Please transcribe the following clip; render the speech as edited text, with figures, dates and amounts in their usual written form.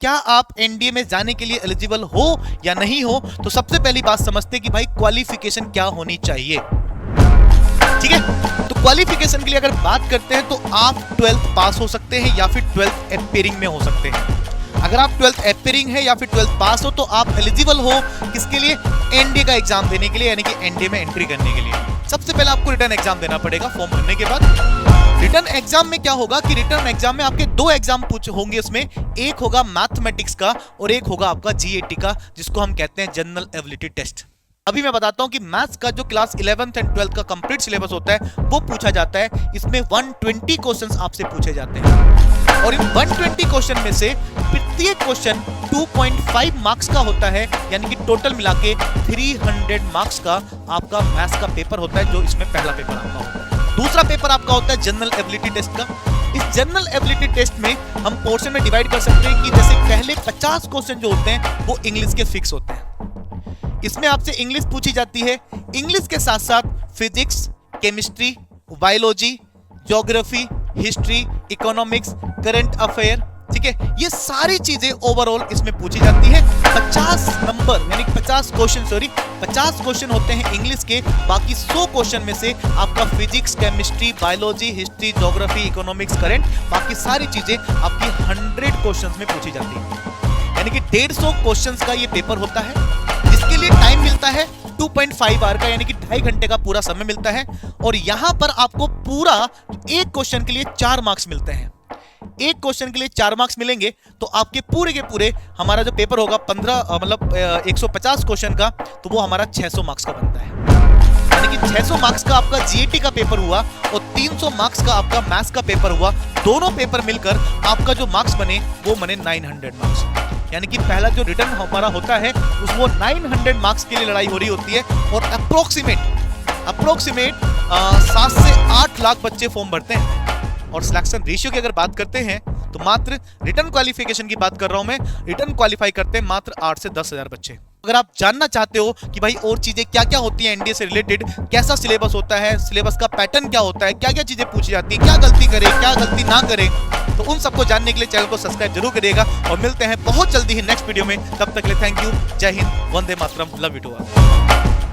क्या आप एनडीए में जाने के लिए एलिजिबल हो या नहीं हो, तो सबसे पहली बात समझते हैं कि भाई क्वालिफिकेशन क्या होनी चाहिए। ठीक है, तो क्वालिफिकेशन के लिए अगर बात करते हैं तो आप 12th पास हो सकते हैं या फिर 12th एपियरिंग में हो सकते हैं। अगर आप 12th एपियरिंग है या फिर 12th पास हो तो आप एलिजिबल हो किसके लिए, एनडीए का एग्जाम देने के लिए, यानी कि एनडीए में एंट्री करने के लिए। सबसे पहले आपको रिटर्न एग्जाम देना पड़ेगा फॉर्म भरने के बाद। रिटर्न एग्जाम में क्या होगा कि रिटर्न एग्जाम में आपके दो एग्जाम होंगे, उसमें एक होगा मैथमेटिक्स का और एक होगा आपका जीएटी का, जिसको हम कहते हैं जनरल एबिलिटी टेस्ट। अभी मैं बताता हूं कि मैथ्स का जो क्लास 11th एंड 12th का कंप्लीट सिलेबस होता है वो पूछा जाता है। इसमें 120 क्वेश्चंस आपसे पूछे जाते हैं और इन 120 क्वेश्चन में से प्रत्येक क्वेश्चन 2.5 मार्क्स का होता है, यानी कि टोटल मिला के 300 मार्क्स का आपका मैथ्स का पेपर होता है, जो इसमें पहला पेपर आपका होता है। दूसरा पेपर आपका होता है जनरल एबिलिटी टेस्ट का। इस जनरल एबिलिटी टेस्ट में हम पोर्शन में डिवाइड कर सकते हैं कि जैसे पहले 50 क्वेश्चन जो होते हैं वो इंग्लिश के फिक्स होते हैं। इसमें आपसे इंग्लिश पूछी जाती है, इंग्लिश के साथ साथ physics, chemistry, biology, geography, history, economics, current affair, ठीक है, ये सारी चीजें ओवरऑल इसमें पूछी जाती है। 50 नंबर यानी 50 क्वेश्चन होते हैं इंग्लिश के। बाकी 100 क्वेश्चन में से आपका physics, chemistry, biology, history, geography, economics, current, बाकी सारी चीजें आपकी 100 क्वेश्चंस में पूछी जाती है, यानी कि 150 क्वेश्चंस का ये पेपर होता है, जिसके लिए टाइम मिलता है 2.5 आवर का, यानी कि 2.5 घंटे का पूरा समय मिलता है। और यहां पर आपको पूरा एक क्वेश्चन के लिए 4 मार्क्स मिलते हैं। एक क्वेश्चन के लिए 4 मार्क्स मिलेंगे तो आपके पूरे के पूरे हमारा जो पेपर होगा 150 क्वेश्चन का, तो वो हमारा 600 मार्क्स का बनता है। यानी कि 600 मार्क्स का आपका जीएटी का पेपर हुआ और 300 मार्क्स का आपका मैथ्स का पेपर हुआ। दोनों पेपर मिलकर आपका जो मार्क्स बने वो बने 900 मार्क्स। यानी कि पहला जो रिटर्न हमारा होता है वो 900 मार्क्स के लिए लड़ाई हो रही होती है। और अप्रोक्सीमेट 7 से 8 लाख बच्चे फॉर्म भरते हैं। और सिलेक्शन रेशियो की अगर बात करते हैं तो मात्र रिटर्न क्वालिफिकेशन की बात कर रहा हूं मैं, रिटर्न क्वालिफाई करते हैं मात्र 8 से 10 हजार बच्चे। अगर आप जानना चाहते हो कि भाई और चीजें क्या क्या होती हैं एनडीए से रिलेटेड, कैसा सिलेबस होता है, सिलेबस का पैटर्न क्या होता है, क्या क्या चीजें पूछी जाती है, क्या गलती करे क्या गलती ना करे, तो उन सबको जानने के लिए चैनल को सब्सक्राइब जरूर करिएगा। और मिलते हैं बहुत जल्दी ही नेक्स्ट वीडियो में, तब तक के लिए थैंक यू, जय Hind, Vande Mataram, love you to all.